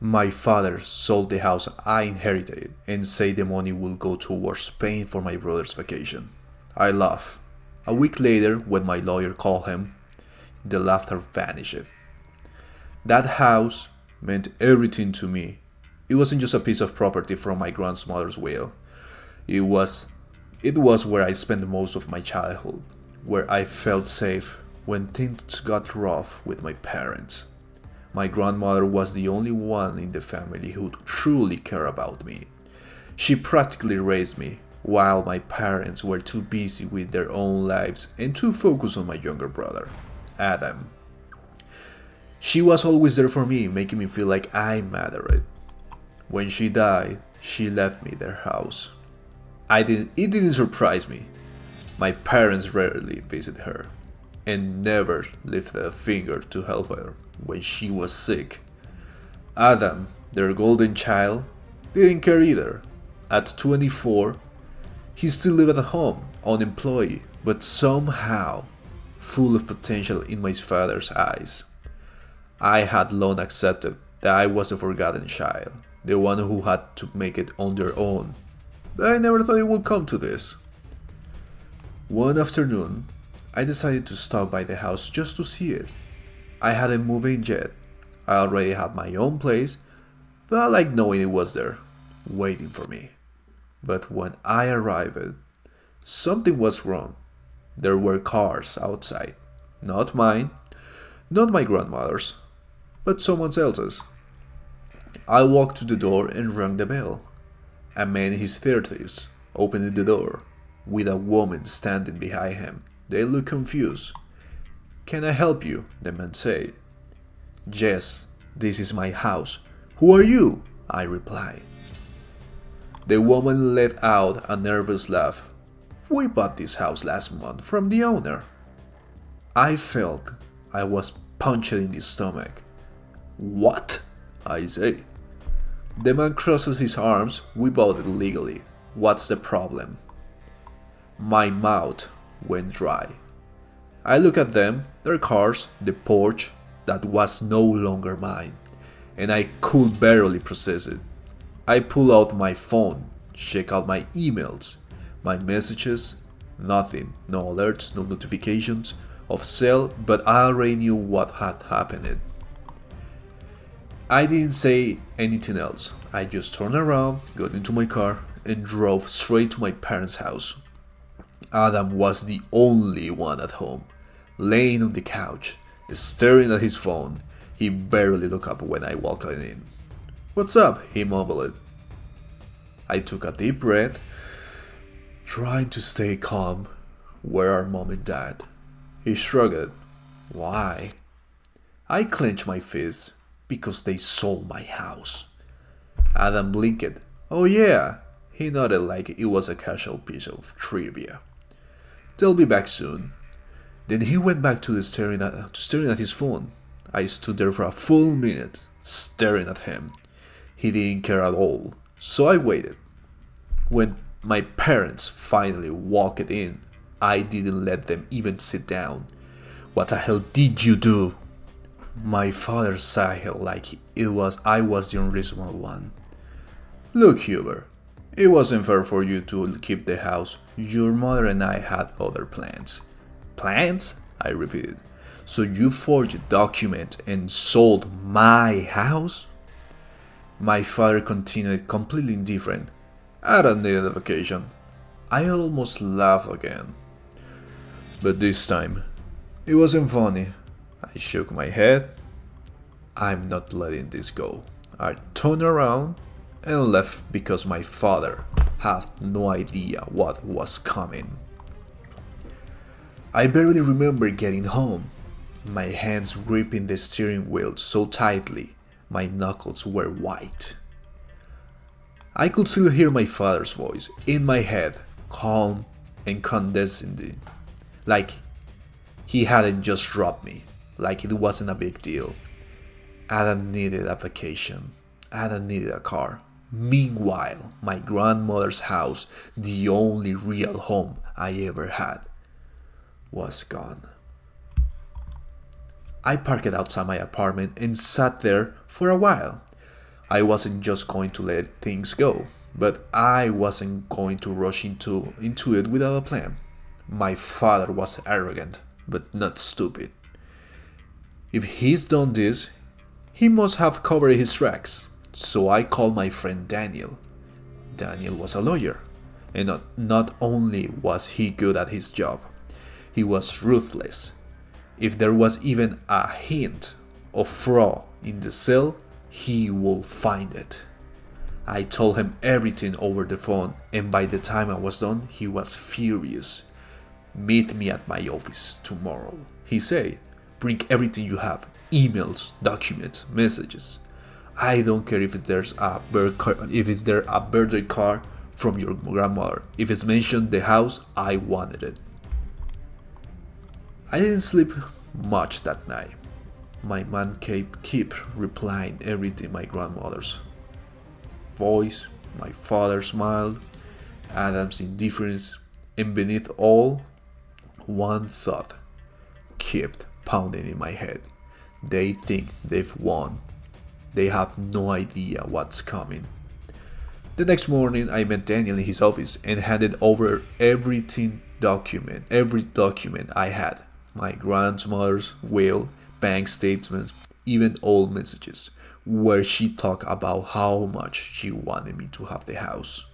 My father sold the house I inherited and said the money will go towards paying for my brother's vacation. I laughed. A week later, when my lawyer called him, the laughter vanished. That house meant everything to me. It wasn't just a piece of property from my grandmother's will. It was it was where I spent most of my childhood, where I felt safe when things got rough with my parents. My grandmother was the only one in the family who truly cared about me. She practically raised me, while my parents were too busy with their own lives and too focused on my younger brother, Adam. She was always there for me, making me feel like I mattered. When she died, she left me their house. It didn't surprise me. My parents rarely visited her and never lifted a finger to help her when she was sick. Adam, their golden child, didn't care either. At 24, he still lived at home, unemployed, but somehow full of potential in my father's eyes. I had long accepted that I was a forgotten child, the one who had to make it on their own. But I never thought it would come to this. One afternoon, I decided to stop by the house just to see it. I hadn't moved in yet. I already had my own place, but I liked knowing it was there, waiting for me. But when I arrived, something was wrong. There were cars outside. Not mine, not my grandmother's, but someone else's. I walked to the door and rang the bell. A man in his 30s opened the door, with a woman standing behind him. They looked confused. "Can I help you?" the man said. "Yes, this is my house. Who are you?" I replied. The woman let out a nervous laugh. "We bought this house last month from the owner." I felt I was punched in the stomach. "What?" I say. The man crosses his arms. "We bought it legally. What's the problem?" My mouth went dry. I look at them, their cars, the porch that was no longer mine, and I could barely process it. I pull out my phone, check out my emails, my messages, nothing, no alerts, no notifications of sale, but I already knew what had happened. I didn't say anything else. I just turned around, got into my car, and drove straight to my parents' house. Adam was the only one at home, laying on the couch, staring at his phone. He barely looked up when I walked in. "What's up?" he mumbled. I took a deep breath, trying to stay calm. "Where are mom and dad?" He shrugged. "Why?" I clenched my fists. "Because they sold my house." Adam blinked. "Oh yeah." He nodded like it was a casual piece of trivia. "They'll be back soon." Then he went back to staring at his phone. I stood there for a full minute, staring at him. He didn't care at all, so I waited. When my parents finally walked in, I didn't let them even sit down. "What the hell did you do?" My father sighed like I was the unreasonable one. "Look, Huber, it wasn't fair for you to keep the house. Your mother and I had other plans." "Plans?" I repeated. "So you forged a document and sold my house?" My father continued completely indifferent. "I don't need a vacation." I almost laughed again. But this time, it wasn't funny. I shook my head. "I'm not letting this go." I turned around and left because my father had no idea what was coming. I barely remember getting home. My hands gripping the steering wheel so tightly, my knuckles were white. I could still hear my father's voice in my head, calm and condescending, like he hadn't just dropped me, like it wasn't a big deal. Adam needed a vacation. Adam needed a car. Meanwhile, my grandmother's house, the only real home I ever had, was gone. I parked outside my apartment and sat there for a while. I wasn't just going to let things go, but I wasn't going to rush into it without a plan. My father was arrogant, but not stupid. If he's done this, he must have covered his tracks. So I called my friend Daniel. Daniel was a lawyer, and not only was he good at his job, he was ruthless. If there was even a hint of fraud in the cell, he would find it. I told him everything over the phone, and by the time I was done, he was furious. Meet me at my office tomorrow, he said. Bring everything you have, emails, documents, messages. I don't care if there's a birthday card from your grandmother. If it's mentioned the house, I wanted it. I didn't sleep much that night. My man kept replying everything my grandmother's voice, my father smiled, Adam's indifference, and beneath all, one thought kept pounding in my head. They think they've won. They have no idea what's coming. The next morning, I met Daniel in his office and handed over every document I had. My grandmother's will, bank statements, even old messages, where she talked about how much she wanted me to have the house.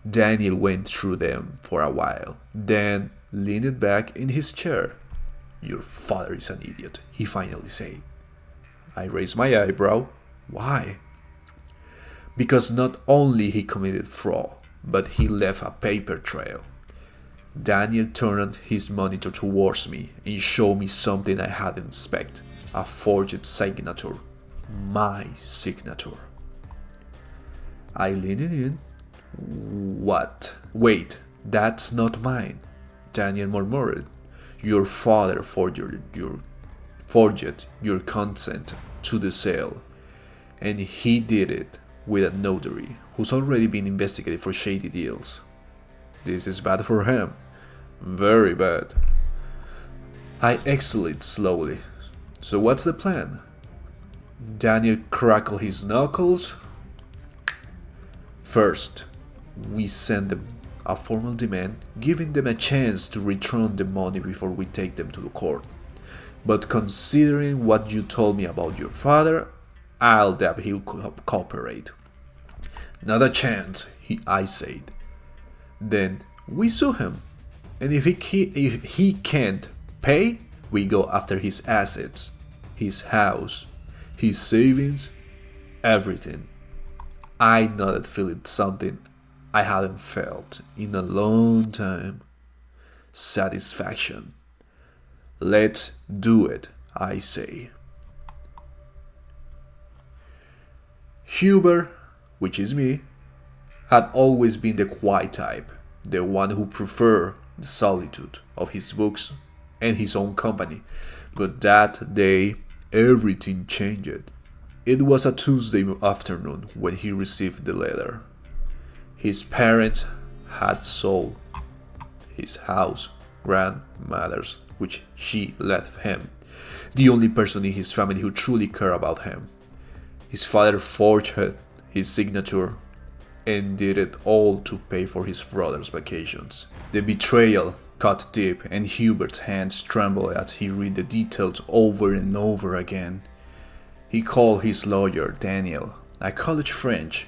Daniel went through them for a while, then leaned back in his chair. Your father is an idiot, he finally said. I raised my eyebrow. Why? Because not only he committed fraud, but he left a paper trail. Daniel turned his monitor towards me and showed me something I hadn't expected. A forged signature. My signature. I leaned in. What? Wait, that's not mine, Daniel murmured. Your father forged your consent to the sale, and he did it with a notary who's already been investigated for shady deals. This is bad for him. Very bad. I exhaled slowly. So what's the plan? Daniel crackled his knuckles. First, we send them a formal demand, giving them a chance to return the money before we take them to the court. But considering what you told me about your father, I'll doubt he'll cooperate. Not a chance, I said. Then we sue him. And if he can't pay, we go after his assets, his house, his savings, everything. I nodded, feeling something I hadn't felt in a long time. Satisfaction. Let's do it, I say. Hubert, which is me, had always been the quiet type, the one who preferred the solitude of his books and his own company. But that day, everything changed. It was a Tuesday afternoon when he received the letter. His parents had sold his house, grandmother's, which she left him, the only person in his family who truly cared about him. His father forged his signature and did it all to pay for his brother's vacations. The betrayal cut deep, and Hubert's hands trembled as he read the details over and over again. He called his lawyer, Daniel, a college friend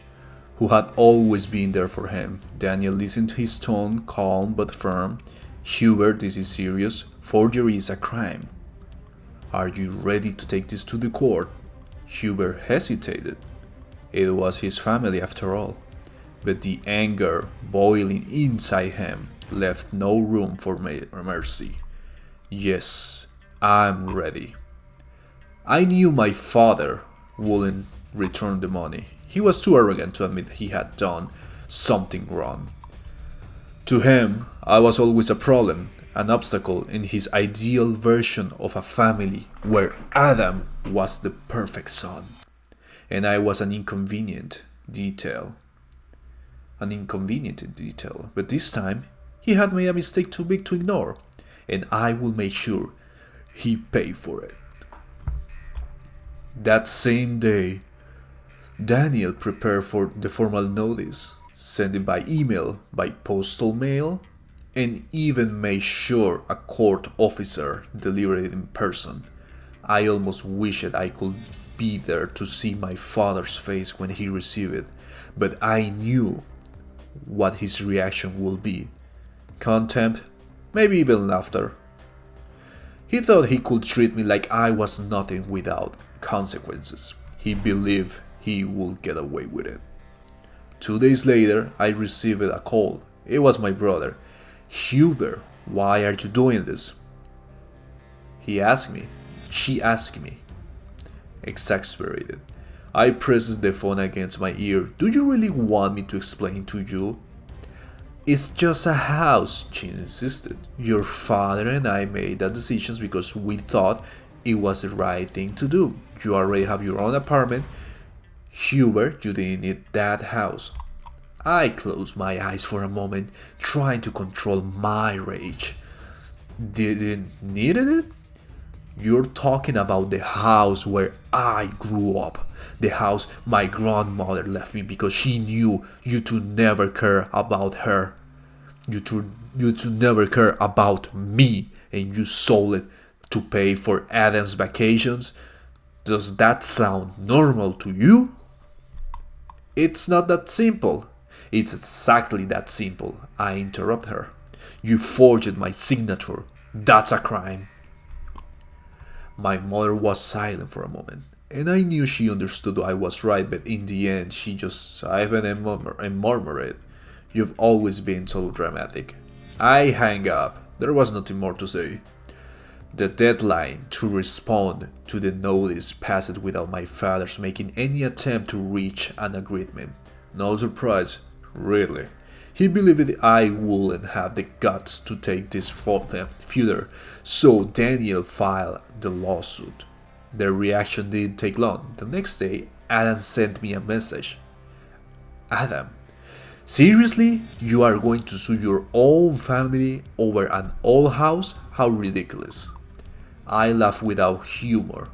who had always been there for him. Daniel listened to his tone, calm but firm. Hubert, this is serious. Forgery is a crime. Are you ready to take this to the court? Hubert hesitated. It was his family after all. But the anger boiling inside him left no room for mercy. Yes, I'm ready. I knew my father wouldn't return the money. He was too arrogant to admit he had done something wrong. To him, I was always a problem, an obstacle in his ideal version of a family where Adam was the perfect son, and I was an inconvenient detail. But this time, he had made a mistake too big to ignore, and I will make sure he paid for it. That same day, Daniel prepared for the formal notice, sent it by email, by postal mail, and even made sure a court officer delivered it in person. I almost wished I could be there to see my father's face when he received it, but I knew what his reaction would be: contempt, maybe even laughter. He thought he could treat me like I was nothing without consequences. He believed he would get away with it. 2 days later, I received a call. It was my brother. "Hubert, why are you doing this?" He asked me. She asked me. Exasperated, I pressed the phone against my ear. "Do you really want me to explain to you?" "It's just a house," she insisted. "Your father and I made that decision because we thought it was the right thing to do. You already have your own apartment. Hubert, you didn't need that house." I closed my eyes for a moment, trying to control my rage. "Didn't need it? You're talking about the house where I grew up. The house my grandmother left me because she knew you two never care about her. You two never care about me, and you sold it to pay for Adam's vacations. Does that sound normal to you?" "It's not that simple." "It's exactly that simple," I interrupt her. "You forged my signature. That's a crime." My mother was silent for a moment, and I knew she understood I was right, but in the end she just sighed and murmured, "You've always been so dramatic." I hung up. There was nothing more to say. The deadline to respond to the notice passed without my father's making any attempt to reach an agreement. No surprise, really. He believed I wouldn't have the guts to take this further, so Daniel filed the lawsuit. The reaction didn't take long. The next day, Adam sent me a message. "Adam, seriously? You are going to sue your own family over an old house? How ridiculous." I laughed without humor.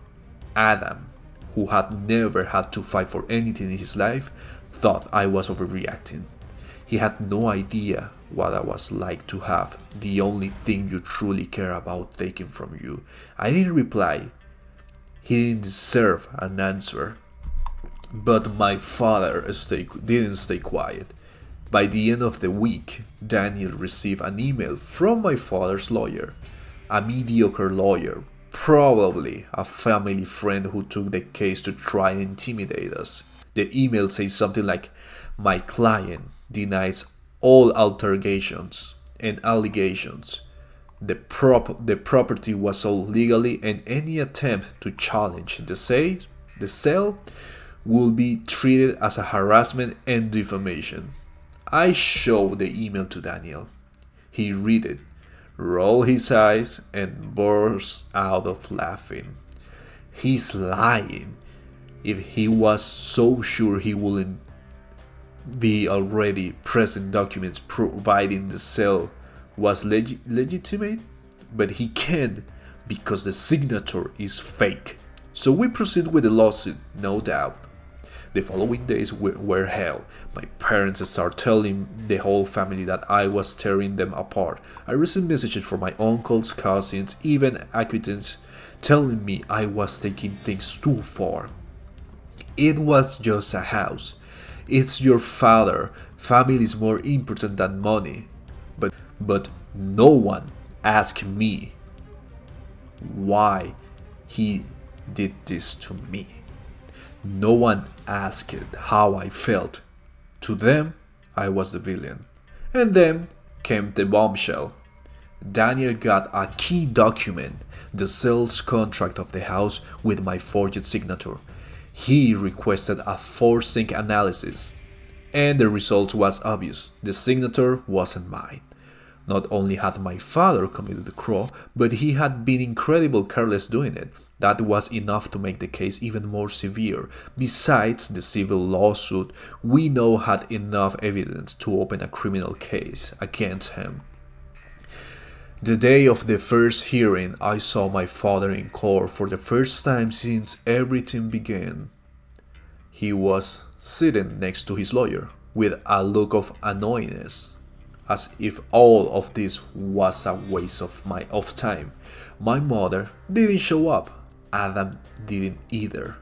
Adam, who had never had to fight for anything in his life, thought I was overreacting. He had no idea what I was like to have the only thing you truly care about taken from you. I didn't reply. He didn't deserve an answer. But my father didn't stay quiet. By the end of the week, Daniel received an email from my father's lawyer, a mediocre lawyer, probably a family friend who took the case to try and intimidate us. The email says something like, "My client denies all allegations and allegations. The property was sold legally, and any attempt to challenge the sale will be treated as a harassment and defamation." I showed the email to Daniel. He read it, rolled his eyes, and burst out of laughing. "He's lying. If he was so sure, he wouldn't be already present documents providing the sale was legitimate, but he can't because the signature is fake." So we proceed with the lawsuit, no doubt. The following days were hell. My parents started telling the whole family that I was tearing them apart. I received messages from my uncles, cousins, even acquaintances telling me I was taking things too far. It was just a house. It's your father. Family is more important than money. But no one asked me why he did this to me. No one asked how I felt. To them, I was the villain. And then came the bombshell. Daniel got a key document, the sales contract of the house with my forged signature. He requested a forensic analysis, and the result was obvious. The signature wasn't mine. Not only had my father committed the crime, but he had been incredibly careless doing it. That was enough to make the case even more severe. Besides the civil lawsuit, we now had enough evidence to open a criminal case against him. The day of the first hearing, I saw my father in court for the first time since everything began. He was sitting next to his lawyer with a look of annoyance, as if all of this was a waste of time. My mother didn't show up. Adam didn't either.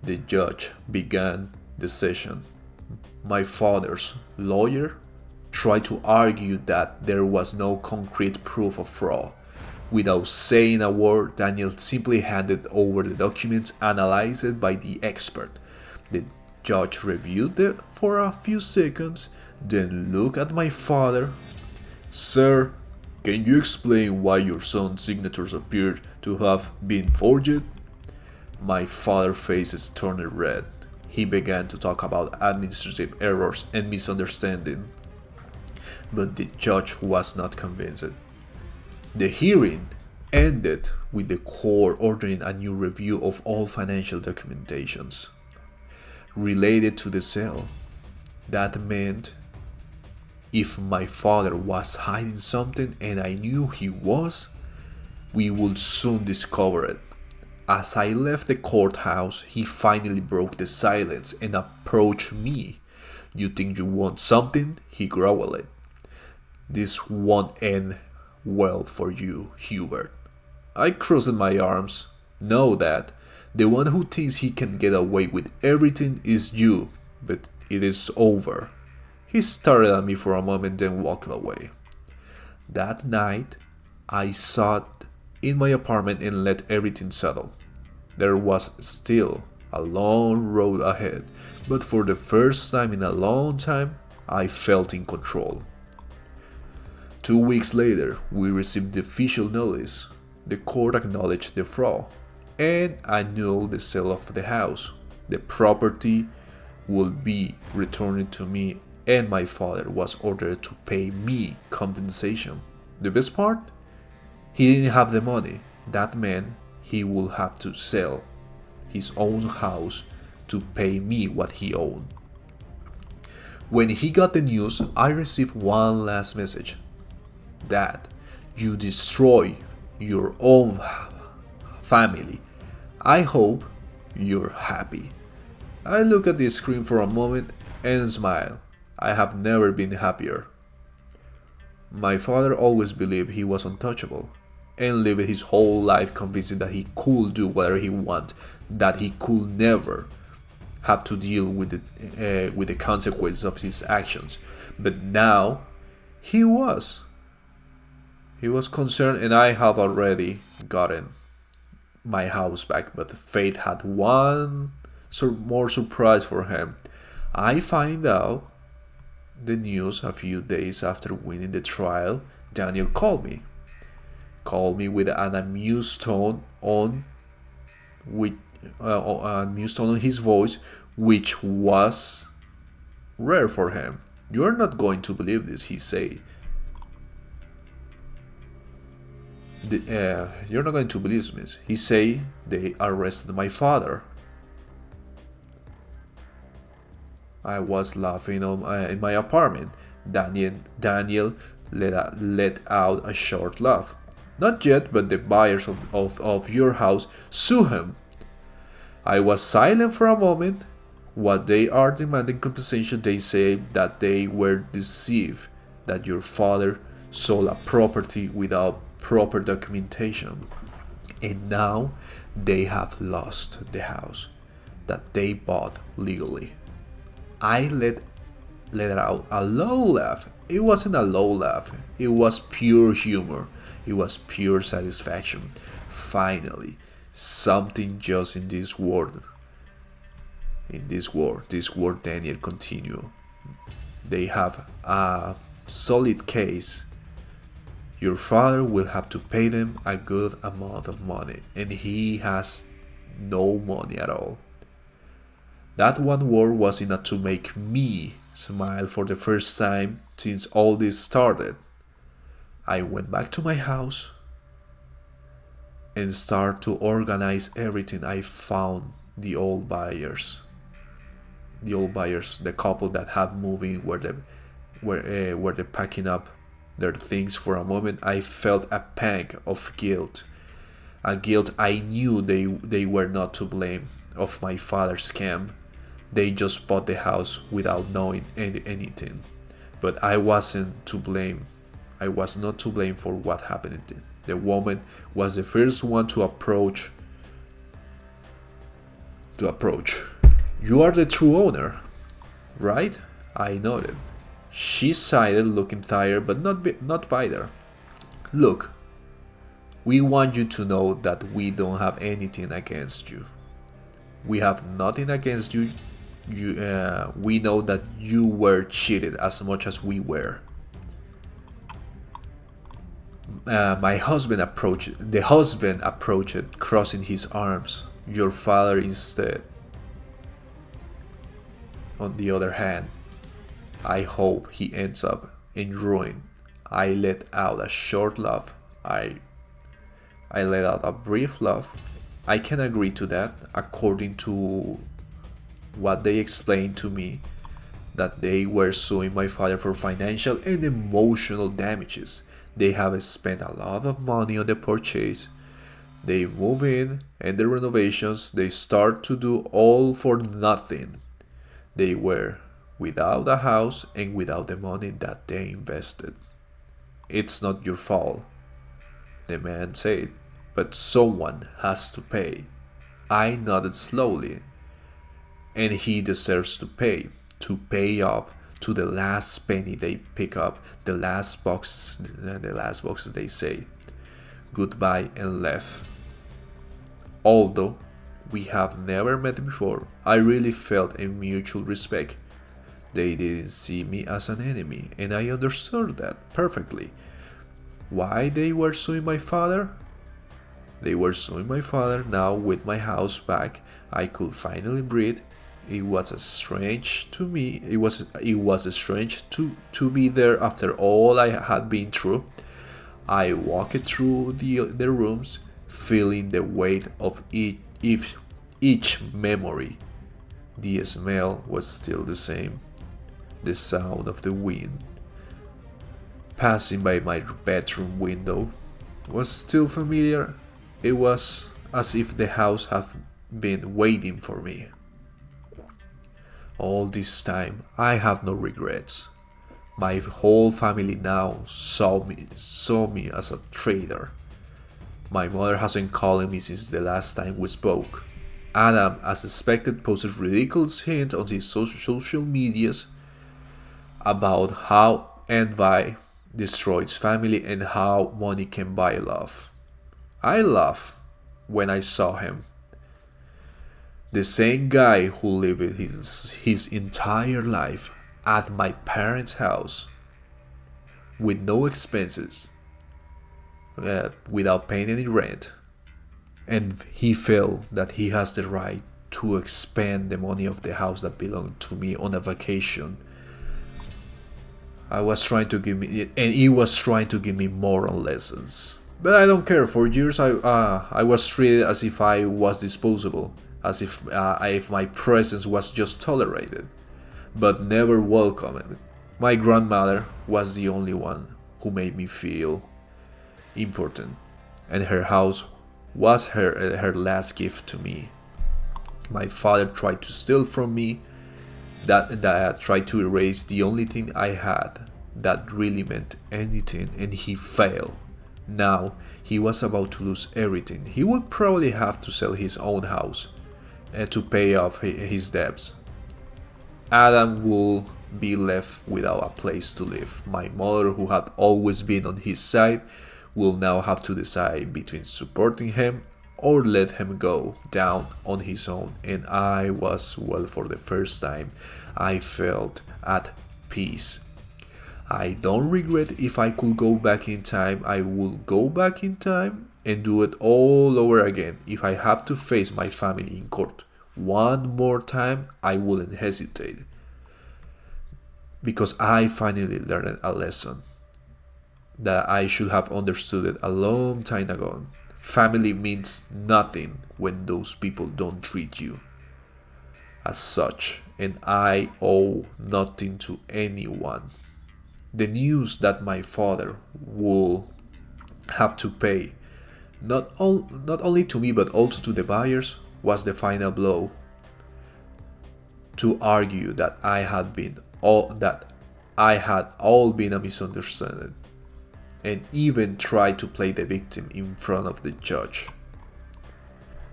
The judge began the session. My father's lawyer tried to argue that there was no concrete proof of fraud. Without saying a word, Daniel simply handed over the documents analyzed by the expert. The judge reviewed them for a few seconds, then looked at my father. "Sir, can you explain why your son's signatures appear to have been forged?" My father's face turned red. He began to talk about administrative errors and misunderstanding. But the judge was not convinced. The hearing ended with the court ordering a new review of all financial documentations related to the sale. That meant if my father was hiding something and I knew he was, we would soon discover it. As I left the courthouse, he finally broke the silence and approached me. "You think you want something?" he growled. "This won't end well for you, Hubert." I crossed my arms. "Know that the one who thinks he can get away with everything is you, but it is over." He stared at me for a moment, then walked away. That night, I sat in my apartment and let everything settle. There was still a long road ahead, but for the first time in a long time, I felt in control. 2 weeks later, we received the official notice. The court acknowledged the fraud and annulled the sale of the house. The property would be returned to me, and my father was ordered to pay me compensation. The best part? He didn't have the money. That meant he would have to sell his own house to pay me what he owed. When he got the news, I received one last message. "Dad, you destroy your own family. I hope you're happy." I looked at the screen for a moment and smiled. I have never been happier. My father always believed he was untouchable and lived his whole life convinced that he could do whatever he wanted, that he could never have to deal with the consequences of his actions. But now he was. He was concerned, and I have already gotten my house back, but fate had one more surprise for him. I find out the news a few days after winning the trial. Daniel called me with an amused tone on his voice, which was rare for him. "You're not going to believe this," he said. "You're not going to believe this." He said they arrested my father. I was laughing in my apartment. Daniel let out a short laugh. "Not yet, but the buyers of your house sue him." I was silent for a moment. "What they are demanding compensation, they say that they were deceived, that your father sold a property without proper documentation, and now they have lost the house that they bought legally." I let out a low laugh. It wasn't a low laugh. It was pure humor. It was pure satisfaction. Finally, something just in this world, Daniel continued. "They have a solid case. Your father will have to pay them a good amount of money, and he has no money at all." That one word was enough to make me smile for the first time since all this started. I went back to my house and started to organize everything. I found the old buyers, the couple that had moved in, were they packing up their things. For a moment, I felt a pang of guilt, a guilt I knew they were not to blame of my father's scam. They just bought the house without knowing anything. But I wasn't to blame. I was not to blame for what happened. The woman was the first one to approach. You are the true owner, right? I nodded. She sighed, looking tired but not bitter. Look, we want you to know that we don't have anything against you. We have nothing against you. We know that you were cheated as much as we were. The husband approached, crossing his arms. Your father instead. On the other hand, I hope he ends up in ruin. I let out a short laugh. I let out a brief laugh. I can agree to that, according to what they explained to me, that they were suing my father for financial and emotional damages. They have spent a lot of money on the purchase. They move in, and the renovations they start to do all for nothing. They were without a house and without the money that they invested. It's not your fault, the man said, but someone has to pay. I nodded slowly. And he deserves to pay up to the last penny they pick up, the last boxes they say goodbye and left. Although we have never met before, I really felt a mutual respect. They didn't see me as an enemy, and I understood that perfectly. Why they were suing my father? They were suing my father. Now with my house back, I could finally breathe. It was strange to me. It was strange to be there after all I had been through. I walked through the rooms, feeling the weight of each memory. The smell was still the same. The sound of the wind passing by my bedroom window was still familiar. It was as if the house had been waiting for me. All this time, I have no regrets. My whole family now saw me as a traitor. My mother hasn't called me since the last time we spoke. Adam, as expected, posted ridiculous hints on his social medias about how envy destroys family and how money can buy love. I laughed when I saw him. The same guy who lived his entire life at my parents' house with no expenses, without paying any rent, and he felt that he has the right to expend the money of the house that belonged to me on a vacation. He was trying to give me moral lessons. But I don't care. For years, I was treated as if I was disposable, as if my presence was just tolerated, but never welcomed. My grandmother was the only one who made me feel important, and her house was her last gift to me. My father tried to steal from me, that tried to erase the only thing I had that really meant anything, and he failed. Now he was about to lose everything. He would probably have to sell his own house to pay off his debts. Adam will be left without a place to live. My mother, who had always been on his side, will now have to decide between supporting him or let him go down on his own. And for the first time, I felt at peace. I don't regret. If I could go back in time, I would go back in time and do it all over again. If I have to face my family in court one more time, I wouldn't hesitate. Because I finally learned a lesson that I should have understood it a long time ago. Family means nothing when those people don't treat you as such, and I owe nothing to anyone. The news that my father will have to pay not only to me but also to the buyers was the final blow. to argue that I had all been a misunderstanding, and even try to play the victim in front of the judge.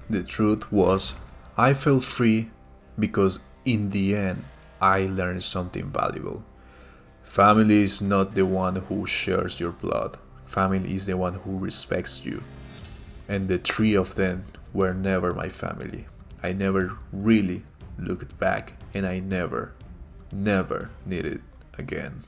The truth was, I felt free because in the end, I learned something valuable. Family is not the one who shares your blood. Family is the one who respects you. And the three of them were never my family. I never really looked back, and I never needed again.